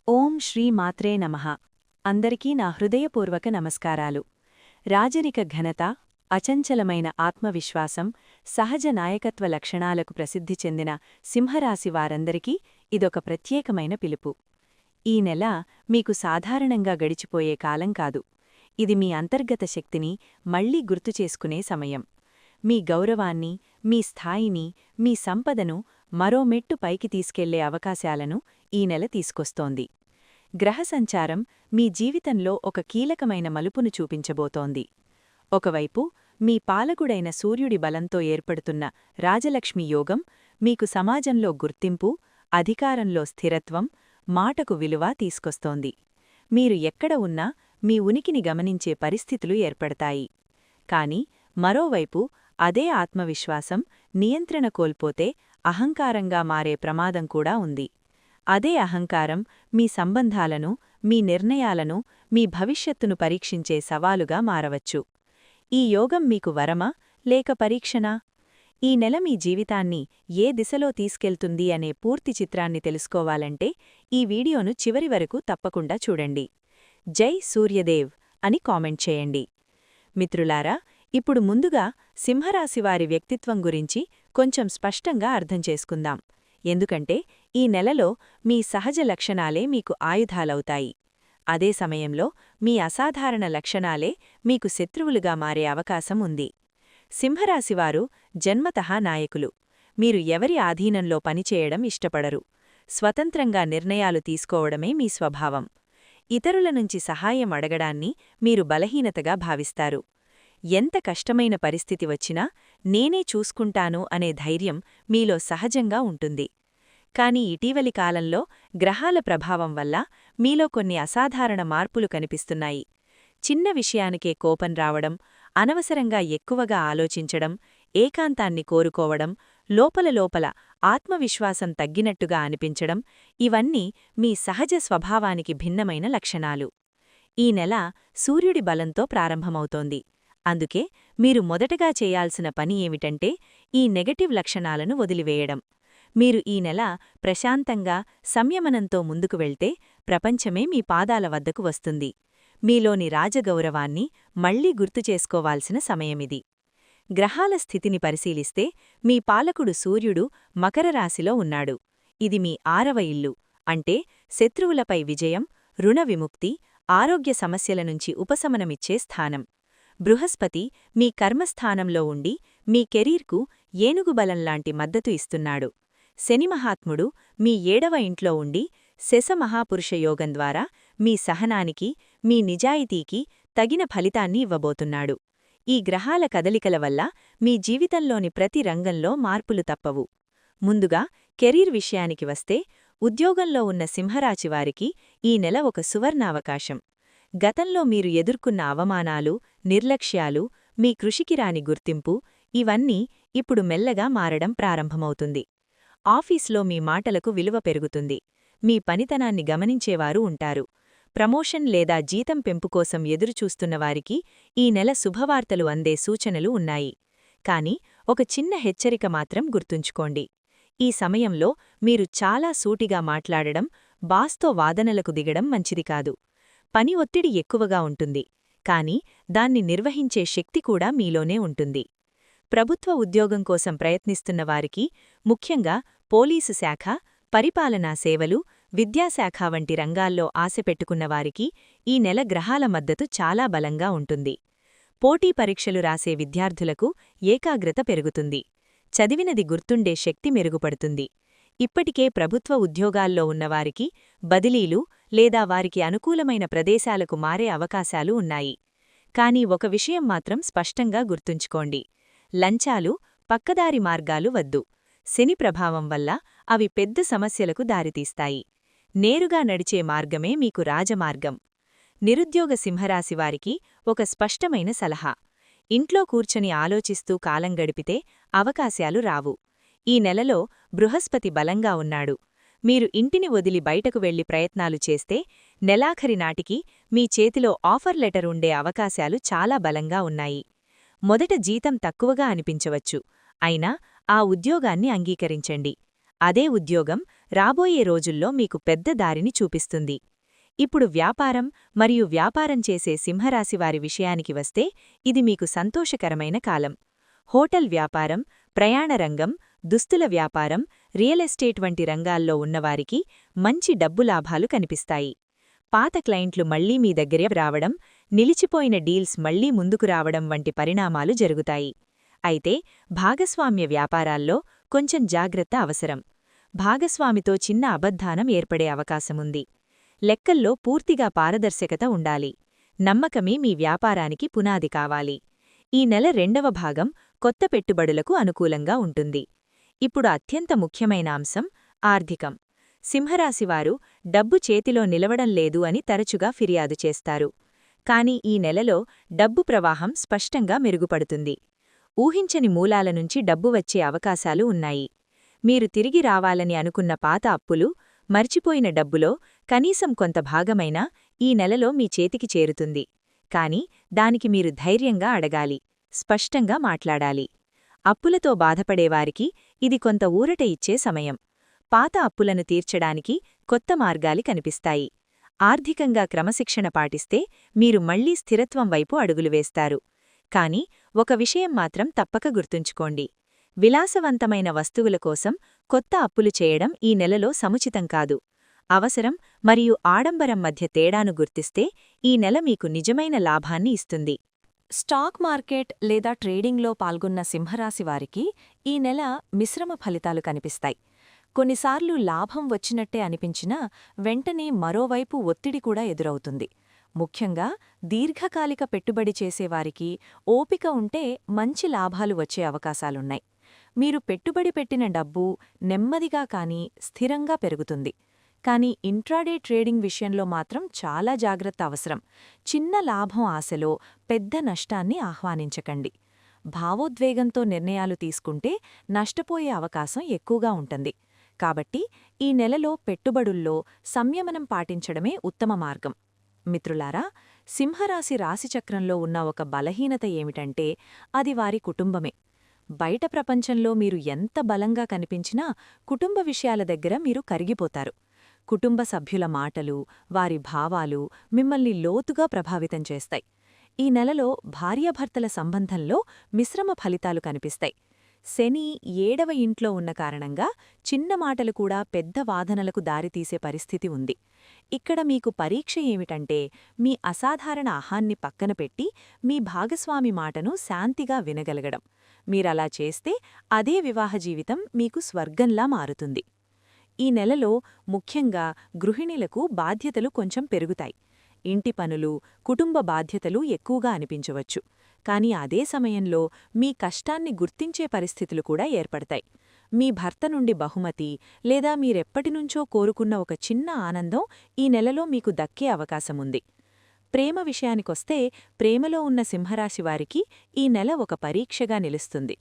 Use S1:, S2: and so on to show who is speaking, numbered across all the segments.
S1: ఓం శ్రీ మాత్రే నమః. అందరికీ నా హృదయపూర్వక నమస్కారాలు. రాజరిక ఘనత, అచంచలమైన ఆత్మవిశ్వాసం, సహజ నాయకత్వ లక్షణాలకు ప్రసిద్ధి చెందిన సింహరాశి వారందరికీ ఇదొక ప్రత్యేకమైన పిలుపు. ఈ నెల మీకు సాధారణంగా గడిచిపోయే కాలం కాదు. ఇది మీ అంతర్గత శక్తిని మళ్లీ గుర్తుచేసుకునే సమయం. మీ గౌరవాన్ని, మీ స్థాయిని, మీ సంపదను మరో మెట్టు పైకి తీసుకెళ్లే అవకాశాలను ఈ నెల తీసుకొస్తోంది. గ్రహ సంచారం మీ జీవితంలో ఒక కీలకమైన మలుపును చూపించబోతోంది. ఒకవైపు మీ పాలకుడైన సూర్యుడి బలంతో ఏర్పడుతున్న రాజలక్ష్మి యోగం మీకు సమాజంలో గుర్తింపు, అధికారంలో స్థిరత్వం, మాటకు విలువ తీసుకొస్తోంది. మీరు ఎక్కడ ఉన్నా మీ ఉనికిని గమనించే పరిస్థితులు ఏర్పడతాయి. కాని మరోవైపు అదే ఆత్మవిశ్వాసం నియంత్రణ కోల్పోతే అహంకారంగా మారే ప్రమాదం కూడా ఉంది. అదే అహంకారం మీ సంబంధాలను, మీ నిర్ణయాలను, మీ భవిష్యత్తును పరీక్షించే సవాలుగా మారవచ్చు. ఈ యోగం మీకు వరమా లేక పరీక్షనా? ఈ నెల మీ జీవితాన్ని ఏ దిశలో తీసుకెళ్తుంది అనే పూర్తి చిత్రాన్ని తెలుసుకోవాలంటే ఈ వీడియోను చివరి వరకు తప్పకుండా చూడండి. జై సూర్యదేవ్ అని కామెంట్ చేయండి. మిత్రులారా, ఇప్పుడు ముందుగా సింహరాశివారి వ్యక్తిత్వం గురించి కొంచెం స్పష్టంగా అర్థం చేసుకుందాం. ఎందుకంటే ఈ నెలలో మీ సహజ లక్షణాలే మీకు ఆయుధాలవుతాయి. అదే సమయంలో మీ అసాధారణ లక్షణాలే మీకు శత్రువులుగా మారే అవకాశం ఉంది. సింహరాశివారు జన్మతః నాయకులు. మీరు ఎవరి ఆధీనంలో పనిచేయడం ఇష్టపడరు. స్వతంత్రంగా నిర్ణయాలు తీసుకోవడమే మీ స్వభావం. ఇతరుల నుంచి సహాయం అడగడాన్ని మీరు బలహీనతగా భావిస్తారు. ఎంత కష్టమైన పరిస్థితి వచ్చినా నేనే చూసుకుంటాను అనే ధైర్యం మీలో సహజంగా ఉంటుంది. కాని ఇటీవలి కాలంలో గ్రహాల ప్రభావం వల్ల మీలో కొన్ని అసాధారణ మార్పులు కనిపిస్తున్నాయి. చిన్న విషయానికే కోపం రావడం, అనవసరంగా ఎక్కువగా ఆలోచించడం, ఏకాంతాన్ని కోరుకోవడం, లోపల ఆత్మవిశ్వాసం తగ్గినట్టుగా అనిపించడం ఇవన్నీ మీ సహజ స్వభావానికి భిన్నమైన లక్షణాలు. ఈ నెల సూర్యుడి బలంతో ప్రారంభమవుతోంది. అందుకే మీరు మొదటగా చేయాల్సిన పని ఏమిటంటే ఈ నెగటివ్ లక్షణాలను వదిలివేయడం. మీరు ఈ నెల ప్రశాంతంగా, సంయమనంతో ముందుకు వెళ్తే ప్రపంచమే మీ పాదాల వద్దకు వస్తుంది. మీలోని రాజగౌరవాన్ని మళ్లీ గుర్తుచేసుకోవాల్సిన సమయమిది. గ్రహాల స్థితిని పరిశీలిస్తే మీ పాలకుడు సూర్యుడు మకర రాశిలో ఉన్నాడు. ఇది మీ 6వ ఇల్లు, అంటే శత్రువులపై విజయం, రుణ విముక్తి, ఆరోగ్య సమస్యల నుంచి ఉపశమనమిచ్చే స్థానం. బృహస్పతి మీ కర్మస్థానంలో ఉండి మీ కెరీర్కు ఏనుగుబలంలాంటి మద్దతు ఇస్తున్నాడు. శనిమహాత్ముడు మీ 7వ ఇంట్లో ఉండి శశమహాపురుషయోగం ద్వారా మీ సహనానికి, మీ నిజాయితీకి తగిన ఫలితాన్ని ఇవ్వబోతున్నాడు. ఈ గ్రహాల కదలికల వల్ల మీ జీవితంలోని ప్రతి రంగంలో మార్పులు తప్పవు. ముందుగా కెరీర్ విషయానికి వస్తే ఉద్యోగంలో ఉన్న సింహరాశివారికి ఈ నెల ఒక సువర్ణావకాశం. గతంలో మీరు ఎదుర్కొన్న అవమానాలు, నిర్లక్ష్యాలు, మీ కృషికి రాని గుర్తింపు ఇవన్నీ ఇప్పుడు మెల్లగా మారడం ప్రారంభమవుతుంది. ఆఫీస్లో మీ మాటలకు విలువ పెరుగుతుంది. మీ పనితనాన్ని గమనించేవారు ఉంటారు. ప్రమోషన్ లేదా జీతం పెంపు కోసం ఎదురుచూస్తున్నవారికి ఈ నెల శుభవార్తలు అందే సూచనలు ఉన్నాయి. కాని ఒక చిన్న హెచ్చరిక మాత్రం గుర్తుంచుకోండి. ఈ సమయంలో మీరు చాలా సూటిగా మాట్లాడడం, బాస్తో వాదనలకు దిగడం మంచిది కాదు. పని ఒత్తిడి ఎక్కువగా ఉంటుంది, కాని దాన్ని నిర్వహించే శక్తి కూడా మీలోనే ఉంటుంది. ప్రభుత్వ ఉద్యోగం కోసం ప్రయత్నిస్తున్నవారికి, ముఖ్యంగా పోలీసు శాఖ, పరిపాలనా సేవలు, విద్యాశాఖ వంటి రంగాల్లో ఆశపెట్టుకున్నవారికి ఈ నెల గ్రహాల మద్దతు చాలా బలంగా ఉంటుంది. పోటీ పరీక్షలు రాసే విద్యార్థులకు ఏకాగ్రత పెరుగుతుంది. చదివినది గుర్తుండే శక్తి మెరుగుపడుతుంది. ఇప్పటికే ప్రభుత్వ ఉద్యోగాల్లో ఉన్నవారికి బదిలీలు లేదా వారికి అనుకూలమైన ప్రదేశాలకు మారే అవకాశాలు ఉన్నాయి. కానీ ఒక విషయం మాత్రం స్పష్టంగా గుర్తుంచుకోండి: లంచాలు, పక్కదారి మార్గాలు వద్దు. శని ప్రభావం వల్ల అవి పెద్ద సమస్యలకు దారితీస్తాయి. నేరుగా నడిచే మార్గమే మీకు రాజమార్గం. నిరుద్యోగ సింహరాశివారికి ఒక స్పష్టమైన సలహా: ఇంట్లో కూర్చొని ఆలోచిస్తూ కాలం గడిపితే అవకాశాలు రావు. ఈ నెలలో బృహస్పతి బలంగా ఉన్నాడు. మీరు ఇంటిని వదిలి బయటకు వెళ్లి ప్రయత్నాలు చేస్తే నెలాఖరి నాటికి మీ చేతిలో ఆఫర్ లెటర్ ఉండే అవకాశాలు చాలా బలంగా ఉన్నాయి. మొదట జీతం తక్కువగా అనిపించవచ్చు, అయినా ఆ ఉద్యోగాన్ని అంగీకరించండి. అదే ఉద్యోగం రాబోయే రోజుల్లో మీకు పెద్ద దారిని చూపిస్తుంది. ఇప్పుడు వ్యాపారం మరియు వ్యాపారం చేసే సింహరాశివారి విషయానికి వస్తే ఇది మీకు సంతోషకరమైన కాలం. హోటల్ వ్యాపారం, ప్రయాణ రంగం, దుస్తుల వ్యాపారం, రియల్ ఎస్టేట్ వంటి రంగాల్లో ఉన్నవారికి మంచి డబ్బు లాభాలు కనిపిస్తాయి. పాత క్లయింట్లు మళ్లీ మీ దగ్గరే రావడం, నిలిచిపోయిన డీల్స్ మళ్లీ ముందుకు రావడం వంటి పరిణామాలు జరుగుతాయి. అయితే భాగస్వామ్య వ్యాపారాల్లో కొంచెం జాగ్రత్త అవసరం. భాగస్వామితో చిన్న అబద్ధానం ఏర్పడే అవకాశముంది. లెక్కల్లో పూర్తిగా పారదర్శకత ఉండాలి. నమ్మకమే మీ వ్యాపారానికి పునాది కావాలి. ఈ నెల రెండవ భాగం కొత్త పెట్టుబడులకు అనుకూలంగా ఉంటుంది. ఇప్పుడు అత్యంత ముఖ్యమైన అంశం ఆర్థికం. సింహరాశివారు డబ్బు చేతిలో నిలవడం లేదు అని తరచుగా ఫిర్యాదు చేస్తారు. కాని ఈ నెలలో డబ్బు ప్రవాహం స్పష్టంగా మెరుగుపడుతుంది. ఊహించని మూలాల నుంచి డబ్బు వచ్చే అవకాశాలు ఉన్నాయి. మీరు తిరిగి రావాలని అనుకున్న పాత అప్పులు, మర్చిపోయిన డబ్బులో కనీసం కొంత భాగమైనా ఈ నెలలో మీ చేతికి చేరుతుంది. కాని దానికి మీరు ధైర్యంగా అడగాలి, స్పష్టంగా మాట్లాడాలి. అప్పులతో బాధపడేవారికి ఇది కొంత ఊరట ఇచ్చే సమయం. పాత అప్పులను తీర్చడానికి కొత్త మార్గాలు కనిపిస్తాయి. ఆర్థికంగా క్రమశిక్షణ పాటిస్తే మీరు మళ్లీ స్థిరత్వం వైపు అడుగులు వేస్తారు. కాని ఒక విషయం మాత్రం తప్పక గుర్తుంచుకోండి. విలాసవంతమైన వస్తువుల కోసం కొత్త అప్పులు చేయడం ఈ నెలలో సముచితం కాదు. అవసరం మరియు ఆడంబరం మధ్య తేడాను గుర్తిస్తే ఈ నెల మీకు నిజమైన లాభాన్ని ఇస్తుంది. స్టాక్ మార్కెట్ లేదా ట్రేడింగ్లో పాల్గొన్న సింహరాశివారికి ఈ నెల మిశ్రమ ఫలితాలు కనిపిస్తాయి. కొన్నిసార్లు లాభం వచ్చినట్టే అనిపించినా వెంటనే మరోవైపు ఒత్తిడి కూడా ఎదురవుతుంది. ముఖ్యంగా దీర్ఘకాలిక పెట్టుబడి చేసేవారికి ఓపిక ఉంటే మంచి లాభాలు వచ్చే అవకాశాలున్నాయి. మీరు పెట్టుబడి పెట్టిన డబ్బు నెమ్మదిగా కానీ స్థిరంగా పెరుగుతుంది. కానీ ఇంట్రాడే ట్రేడింగ్ విషయంలో మాత్రం చాలా జాగ్రత్త అవసరం. చిన్న లాభం ఆశలో పెద్ద నష్టాన్ని ఆహ్వానించకండి. భావోద్వేగంతో నిర్ణయాలు తీసుకుంటే నష్టపోయే అవకాశం ఎక్కువగా ఉంటుంది. కాబట్టి ఈ నెలలో పెట్టుబడుల్లో సంయమనం పాటించడమే ఉత్తమ మార్గం. మిత్రులారా, సింహరాశి రాశిచక్రంలో ఉన్న ఒక బలహీనత ఏమిటంటే అది వారి కుటుంబమే. బయట ప్రపంచంలో మీరు ఎంత బలంగా కనిపించినా కుటుంబ విషయాల దగ్గర మీరు కరిగిపోతారు. కుటుంబ సభ్యుల మాటలు, వారి భావాలు మిమ్మల్ని లోతుగా ప్రభావితం చేస్తాయి. ఈ నెలలో భార్యాభర్తల సంబంధంలో మిశ్రమ ఫలితాలు కనిపిస్తాయి. శని 7వ ఇంట్లో ఉన్న కారణంగా చిన్న మాటలు కూడా పెద్ద వాదనలకు దారితీసే పరిస్థితి ఉంది. ఇక్కడ మీకు పరీక్ష ఏమిటంటే మీ అసాధారణ అహాన్ని పక్కన పెట్టి మీ భాగస్వామి మాటను శాంతిగా వినగలగడం. మీరలా చేస్తే అదే వివాహ జీవితం మీకు స్వర్గంలా మారుతుంది. ఈ నెలలో ముఖ్యంగా గృహిణులకు బాధ్యతలు కొంచెం పెరుగుతాయి. ఇంటి పనులు, కుటుంబ బాధ్యతలు ఎక్కువగా అనిపించవచ్చు. కాని అదే సమయంలో మీ కష్టాన్ని గుర్తించే పరిస్థితులు కూడా ఏర్పడతాయి. మీ భర్త నుండి బహుమతి లేదా మీరెప్పటినుంచో కోరుకున్న ఒక చిన్న ఆనందం ఈ నెలలో మీకు దక్కే అవకాశముంది. ప్రేమ విషయానికొస్తే ప్రేమలో ఉన్న సింహరాశివారికి ఈ నెల ఒక పరీక్షగా నిలుస్తుంది.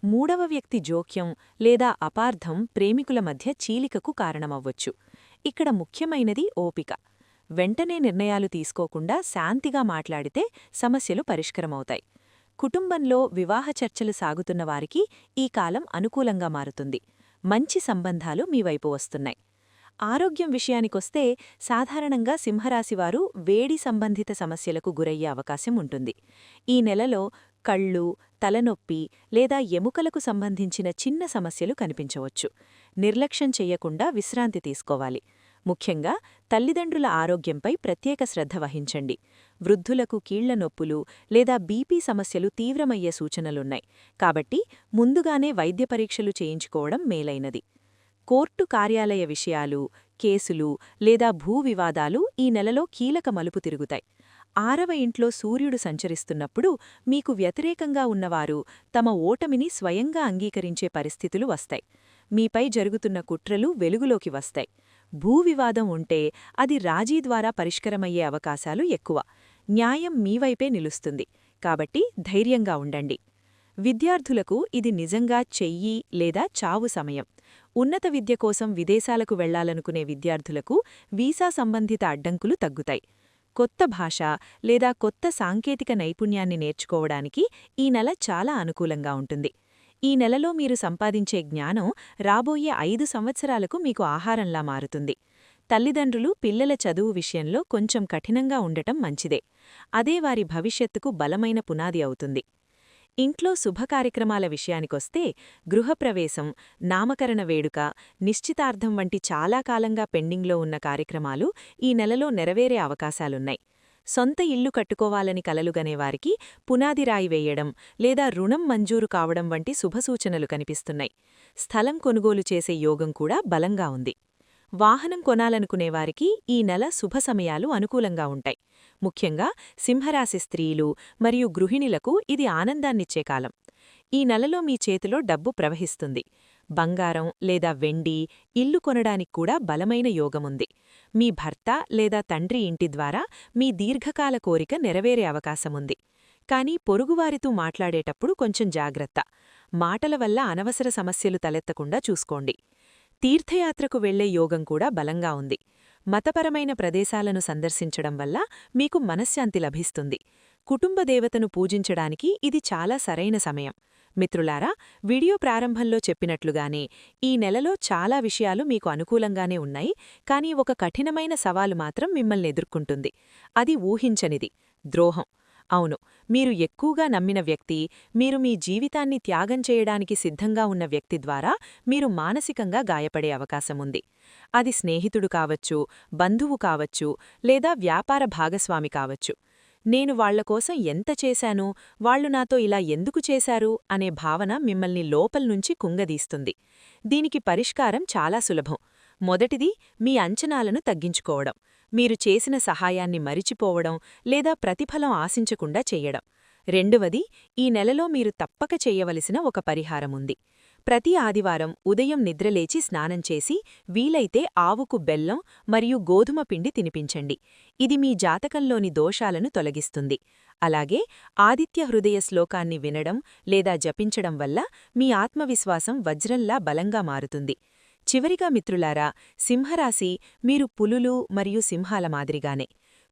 S1: మూడవ వ్యక్తి జోక్యం లేదా అపార్థం ప్రేమికుల మధ్య చీలికకు కారణమవ్వొచ్చు. ఇక్కడ ముఖ్యమైనది ఓపిక. వెంటనే నిర్ణయాలు తీసుకోకుండా శాంతిగా మాట్లాడితే సమస్యలు పరిష్కరమవుతాయి. కుటుంబంలో వివాహ చర్చలు సాగుతున్న వారికి ఈ కాలం అనుకూలంగా మారుతుంది. మంచి సంబంధాలు మీ వైపు వస్తున్నాయి. ఆరోగ్యం విషయానికొస్తే సాధారణంగా సింహరాశివారు వేడి సంబంధిత సమస్యలకు గురయ్యే అవకాశం ఉంటుంది. ఈ నెలలో కళ్ళు, తలనొప్పి లేదా ఎముకలకు సంబంధించిన చిన్న సమస్యలు కనిపించవచ్చు. నిర్లక్ష్యం చెయ్యకుండా విశ్రాంతి తీసుకోవాలి. ముఖ్యంగా తల్లిదండ్రుల ఆరోగ్యంపై ప్రత్యేక శ్రద్ధ వహించండి. వృద్ధులకు కీళ్ల నొప్పులు లేదా బీపీ సమస్యలు తీవ్రమయ్యే సూచనలున్నాయి. కాబట్టి ముందుగానే వైద్య పరీక్షలు చేయించుకోవడం మేలైనది. కోర్టు కార్యాలయ విషయాలు, కేసులు లేదా భూ వివాదాలు ఈ నెలలో కీలక మలుపు తిరుగుతాయి. 6వ ఇంట్లో సూర్యుడు సంచరిస్తున్నప్పుడు మీకు వ్యతిరేకంగా ఉన్నవారు తమ ఓటమిని స్వయంగా అంగీకరించే పరిస్థితులు వస్తాయి. మీపై జరుగుతున్న కుట్రలు వెలుగులోకి వస్తాయి. భూ వివాదం ఉంటే అది రాజీ ద్వారా పరిష్కరమయ్యే అవకాశాలు ఎక్కువ. న్యాయం మీవైపే నిలుస్తుంది. కాబట్టి ధైర్యంగా ఉండండి. విద్యార్థులకు ఇది నిజంగా చెయ్యి లేదా చావు సమయం. ఉన్నత విద్య కోసం విదేశాలకు వెళ్లాలనుకునే విద్యార్థులకు వీసా సంబంధిత అడ్డంకులు తగ్గుతాయి. కొత్త భాష లేదా కొత్త సాంకేతిక నైపుణ్యాన్ని నేర్చుకోవడానికి ఈ నెల చాలా అనుకూలంగా ఉంటుంది.
S2: ఈ నెలలో మీరు సంపాదించే జ్ఞానం రాబోయే 5 సంవత్సరాలకు మీకు ఆహారంలా మారుతుంది. తల్లిదండ్రులు పిల్లల చదువు విషయంలో కొంచెం కఠినంగా ఉండటం మంచిదే. అదే వారి భవిష్యత్తుకు బలమైన పునాది అవుతుంది. ఇంట్లో శుభకార్యక్రమాల విషయానికొస్తే గృహప్రవేశం, నామకరణ వేడుక, నిశ్చితార్థం వంటి చాలా కాలంగా పెండింగ్లో ఉన్న కార్యక్రమాలు ఈ నెలలో నెరవేరే అవకాశాలున్నాయి. సొంత ఇల్లు కట్టుకోవాలని కలలుగనేవారికి పునాదిరాయి వేయడం లేదా రుణం మంజూరు కావడం వంటి శుభసూచనలు కనిపిస్తున్నాయి. స్థలం కొనుగోలు చేసే యోగం కూడా బలంగా ఉంది. వాహనం కొనాలనుకునేవారికి ఈ నెల శుభ సమయాలు అనుకూలంగా ఉంటాయి. ముఖ్యంగా సింహరాశి స్త్రీలు మరియు గృహిణులకు ఇది ఆనందాన్నిచ్చే కాలం. ఈ నెలలో మీ చేతిలో డబ్బు ప్రవహిస్తుంది. బంగారం లేదా వెండి, ఇల్లు కొనడానికి కూడా బలమైన యోగముంది. మీ భర్త లేదా తండ్రి ఇంటి ద్వారా మీ దీర్ఘకాల కోరిక నెరవేరే అవకాశముంది. కానీ పొరుగువారితో మాట్లాడేటప్పుడు కొంచెం జాగ్రత్త. మాటల వల్ల అనవసర సమస్యలు తలెత్తకుండా చూసుకోండి. తీర్థయాత్రకు వెళ్లే యోగం కూడా బలంగా ఉంది. మతపరమైన ప్రదేశాలను సందర్శించడం వల్ల మీకు మనశ్శాంతి లభిస్తుంది. కుటుంబ దేవతను పూజించడానికి ఇది చాలా సరైన సమయం. మిత్రులారా, వీడియో ప్రారంభంలో చెప్పినట్లుగానే ఈ నెలలో చాలా విషయాలు మీకు అనుకూలంగానే ఉన్నాయి. కానీ ఒక కఠినమైన సవాలు మాత్రం మిమ్మల్ని ఎదుర్కొంటుంది. అది ఊహించనిది: ద్రోహం. అవును, మీరు ఎక్కువగా నమ్మిన వ్యక్తి, మీరు మీ జీవితాన్ని త్యాగం చేయడానికి సిద్ధంగా ఉన్న వ్యక్తి ద్వారా మీరు మానసికంగా గాయపడే అవకాశముంది. అది స్నేహితుడు కావచ్చు, బంధువు కావచ్చు, లేదా వ్యాపార భాగస్వామి కావచ్చు. నేను వాళ్లకోసం ఎంత చేశాను, వాళ్లు నాతో ఇలా ఎందుకు చేశారు అనే భావన మిమ్మల్ని లోపల్నుంచి కుంగదీస్తుంది. దీనికి పరిష్కారం చాలా సులభం. మొదటిది, మీ అంచనాలను తగ్గించుకోవడం. మీరు చేసిన సహాయాన్ని మరిచిపోవడం లేదా ప్రతిఫలం ఆశించకుండా చెయ్యడం. రెండవది, ఈ నెలలో మీరు తప్పక చెయ్యవలసిన ఒక పరిహారముంది. ప్రతి ఆదివారం ఉదయం నిద్రలేచి స్నానం చేసి వీలైతే ఆవుకు బెల్లం మరియు గోధుమ పిండి తినిపించండి. ఇది మీ జాతకంలోని దోషాలను తొలగిస్తుంది. అలాగే ఆదిత్య హృదయ శ్లోకాన్ని వినడం లేదా జపించడం వల్ల మీ ఆత్మవిశ్వాసం వజ్రంలా బలంగా మారుతుంది. చివరిగా మిత్రులారా, సింహరాశి మీరు పులులు మరియు సింహాల మాదిరిగానే.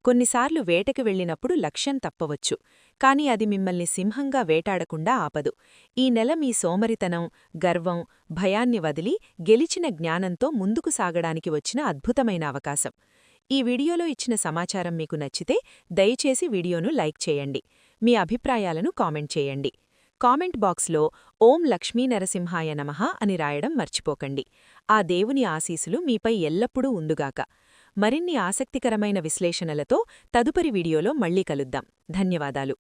S2: కొన్నిసార్లు వేటకు వెళ్లినప్పుడు లక్ష్యం తప్పవచ్చు, కాని అది మిమ్మల్ని సింహంగా వేటాడకుండా ఆపదు. ఈ నెల మీ సోమరితనం, గర్వం, భయాన్ని వదిలి గెలిచిన జ్ఞానంతో ముందుకు సాగడానికి వచ్చిన అద్భుతమైన అవకాశం. ఈ వీడియోలో ఇచ్చిన సమాచారం మీకు నచ్చితే దయచేసి వీడియోను లైక్ చేయండి. మీ అభిప్రాయాలను కామెంట్ చేయండి. కామెంట్ బాక్స్లో ఓం లక్ష్మీనరసింహాయ నమః అని రాయడం మర్చిపోకండి. ఆ దేవుని ఆశీసులు మీపై ఎల్లప్పుడూ ఉండుగాక. మరిన్ని ఆసక్తికరమైన విశ్లేషణలతో తదుపరి వీడియోలో మళ్ళీ కలుద్దాం. ధన్యవాదాలు.